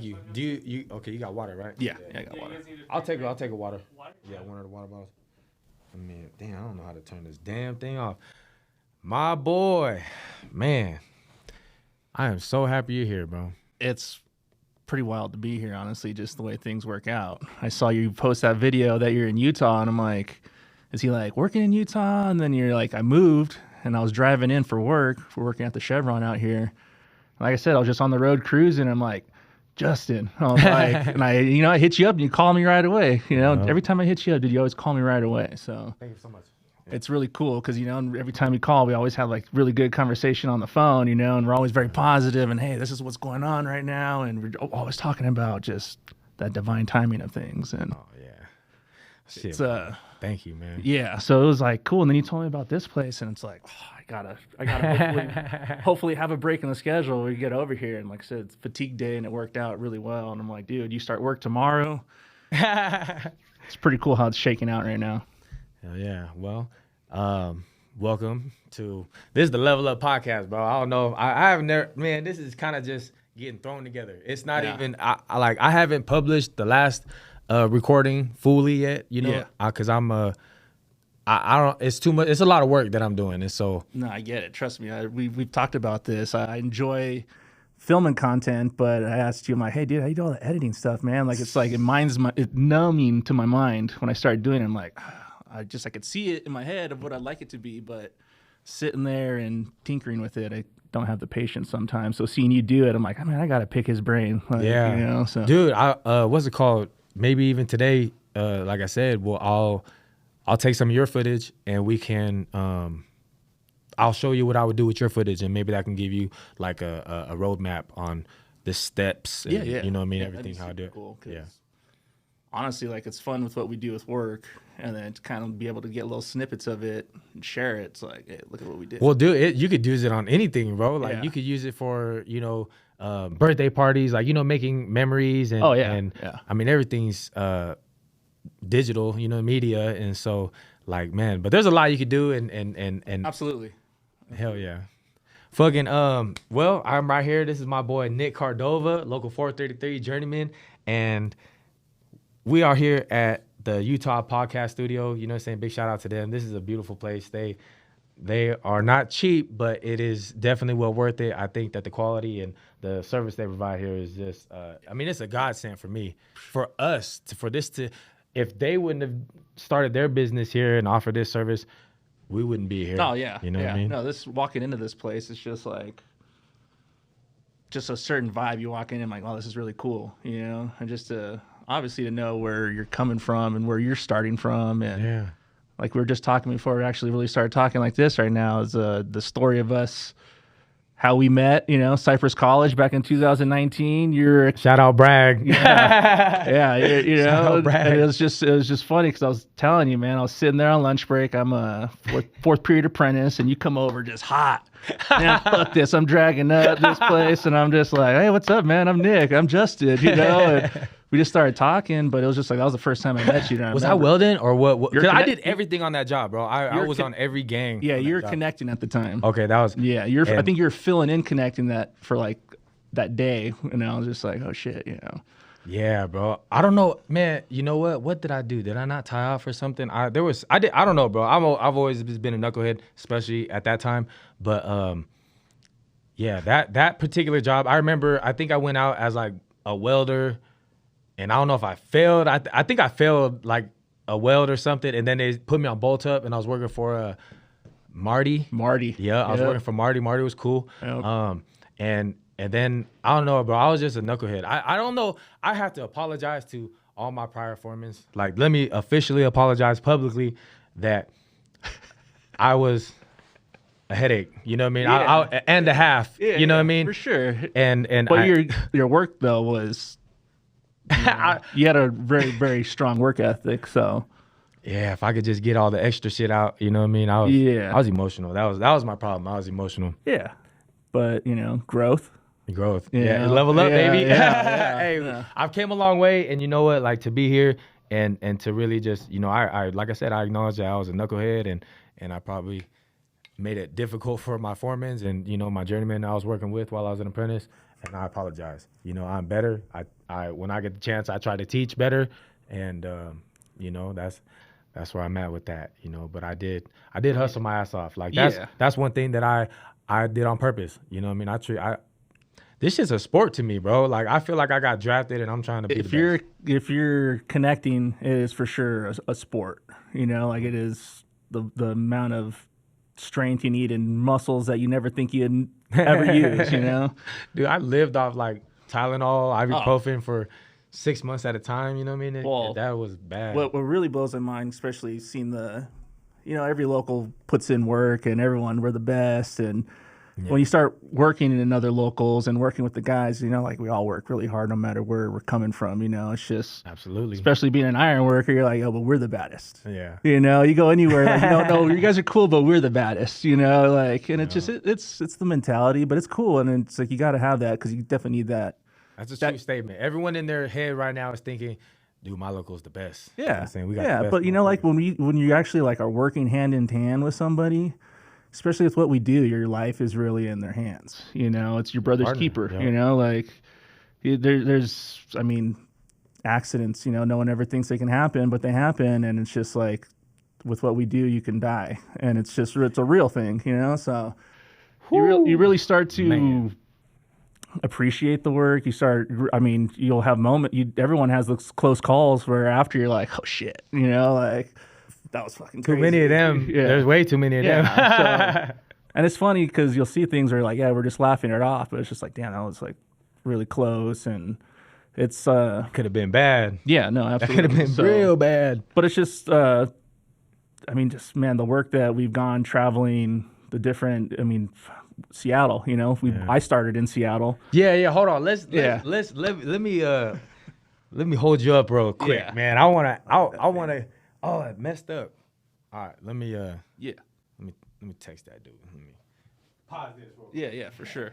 You do you okay? You got water, right? Yeah, I got water. I'll take a water. Yeah, one of the water bottles. I mean, damn, I don't know how to turn this damn thing off. My boy, man, I am so happy you're here, bro. It's pretty wild to be here, honestly, just the way things work out. I saw you post that video that you're in Utah, and I'm like, is he like working in Utah? And then you're like, I moved, and I was driving in for work. We're working at the Chevron out here. Like I said, I was just on the road cruising. I'm like, Justin. I was like, and I hit you up and you call me right away. Every time I hit you up, did you always call me right away? So Thank you so much. it's really cool because, every time we call, we always have like really good conversation on the phone, and we're always very positive and, hey, this is what's going on right now. And we're always talking about just that divine timing of things. And Oh yeah, shit. it's, Thank you, man. yeah, so it was like cool. And then you told me about this place and it's like, I gotta hopefully have a break in the schedule when we get over here. And like I said, it's fatigue day and it worked out really well. And I'm like, dude, you start work tomorrow. It's pretty cool how it's shaking out right now. Hell yeah. Well, welcome to this is the Level Up podcast, bro. I don't know. I have never, man. This is kind of just getting thrown together. It's not even. I haven't published the last recording fully yet. Because I don't. It's too much. It's a lot of work that I'm doing, and so. No, I get it. Trust me. We've talked about this. I enjoy filming content, but I asked you, I'm like, hey, dude, how you do all the editing stuff, man? Like, it's numbing to my mind when I started doing it. I'm like, I could see it in my head of what I'd like it to be, but sitting there and tinkering with it, I don't have the patience sometimes. So seeing you do it, I'm like, I gotta pick his brain. Like, yeah. So dude, what's it called? Maybe even today, like I said, I'll take some of your footage and we can I'll show you what I would do with your footage, and maybe that can give you like a roadmap on the steps. And, yeah. You know what I mean? Yeah, everything how I do it. cool, Yeah. Honestly, like it's fun with what we do with work, and then to kind of be able to get little snippets of it and share it. It's like, hey, look at what we did. Well, dude, you could use it on anything, bro. Like you could use it for birthday parties, like making memories and I mean everything's digital, media, and so like man, but there's a lot you could do and Absolutely. Hell yeah. Fucking well, I'm right here. This is my boy Nick Cardova, local 433 journeyman, and we are here at the Utah podcast studio. You know what I'm saying? Big shout out to them. This is a beautiful place. They are not cheap, but it is definitely well worth it. I think that the quality and the service they provide here is just I mean, it's a godsend for me. For us if they wouldn't have started their business here and offered this service, we wouldn't be here. Oh yeah. You know what I mean? No, this walking into this place is just like a certain vibe. You walk in and like, oh, this is really cool, and just to obviously to know where you're coming from and where you're starting from, and like we were just talking before we actually really started talking like this right now is the story of us. How we met, Cypress College back in 2019. You're shout out Bragg. Yeah, Shout out Bragg. And it was just funny because I was telling you, man, I was sitting there on lunch break. I'm a fourth period apprentice, and you come over just hot. Man, fuck this. I'm dragging up this place, and I'm just like, hey, what's up, man? I'm Nick. I'm Justin. And we just started talking, but it was just like that was the first time I met you. Was I Weldon or what? Because I did everything on that job, bro. I was on every gang. Yeah, you were connecting at the time. Okay, that was. Yeah, I think you're filling in connecting that for like that day, and I was just like, oh shit, Yeah, bro. I don't know, man. You know what? What did I do? Did I not tie off or something? I don't know, bro. I've always been a knucklehead, especially at that time. But yeah, that particular job, I remember. I think I went out as like a welder. And I don't know if I failed. I think I failed like a weld or something. And then they put me on bolt up, and I was working for Marty. Yeah, I was working for Marty. Marty was cool. Yep. And then I don't know, bro. I was just a knucklehead. I don't know. I have to apologize to all my prior foremen. Like, let me officially apologize publicly that I was a headache. You know what I mean? Yeah. And a half. Yeah, you know what I mean? For sure. But your work though was. You had a very, very strong work ethic, so yeah. If I could just get all the extra shit out, you know what I mean. I was emotional. That was my problem. I was emotional. Yeah, but growth. Yeah, level up, baby. Hey, yeah. I've came a long way, and you know what? Like to be here and to really just I like I said, I acknowledge that I was a knucklehead and I probably made it difficult for my foremans and my journeyman I was working with while I was an apprentice. and I apologize. You know, I'm better. I when I get the chance, I try to teach better, and you know, that's where I'm at with that. You know, but I did hustle my ass off. Like that's one thing that I did on purpose. You know what I mean? This is a sport to me, bro. Like I feel like I got drafted and I'm trying to be the best. If you're connecting, it is for sure a sport. You know, like it is the amount of strength you need and muscles that you never think you'd ever use, you know? Dude, I lived off like Tylenol, ibuprofen for 6 months at a time, you know what I mean? Well, that was bad. What really blows my mind, especially seeing you know, every local puts in work and everyone, we're the best. And when you start working in other locals and working with the guys, you know, like we all work really hard no matter where we're coming from, you know, it's just. Absolutely. Especially being an iron worker, you're like, oh, but we're the baddest. Yeah. You know, you go anywhere, like, you don't know, you guys are cool, but we're the baddest, you know, like, and it's just, it's the mentality, but it's cool. And it's like, you got to have that because you definitely need that. That's a true statement. Everyone in their head right now is thinking, dude, my local's the best. Yeah. You know what I'm saying? We got the best but you know, like when you actually like are working hand in hand with somebody, especially with what we do, your life is really in their hands. You know, it's your brother's keeper. You know, like there's, I mean, accidents. You know, no one ever thinks they can happen, but they happen, and it's just like with what we do, you can die, and it's a real thing. You know, so you really start to appreciate the work. You start. I mean, you'll have everyone has those close calls where after you're like, oh shit, you know, like. That was fucking crazy. Too many of them. Yeah. There's way too many of them. So, and it's funny because you'll see things where like, yeah, we're just laughing it off, but it's just like, damn, that was like really close, and it's could have been bad. Yeah, no, absolutely. That could have been real bad. But it's just, I mean, just man, the work that we've gone traveling, the different. I mean, Seattle. You know, I started in Seattle. Yeah. Hold on. Let me hold you up real quick, man. I wanna. Oh, it messed up. All right, let me text that dude. Let me pause this. Yeah, for sure.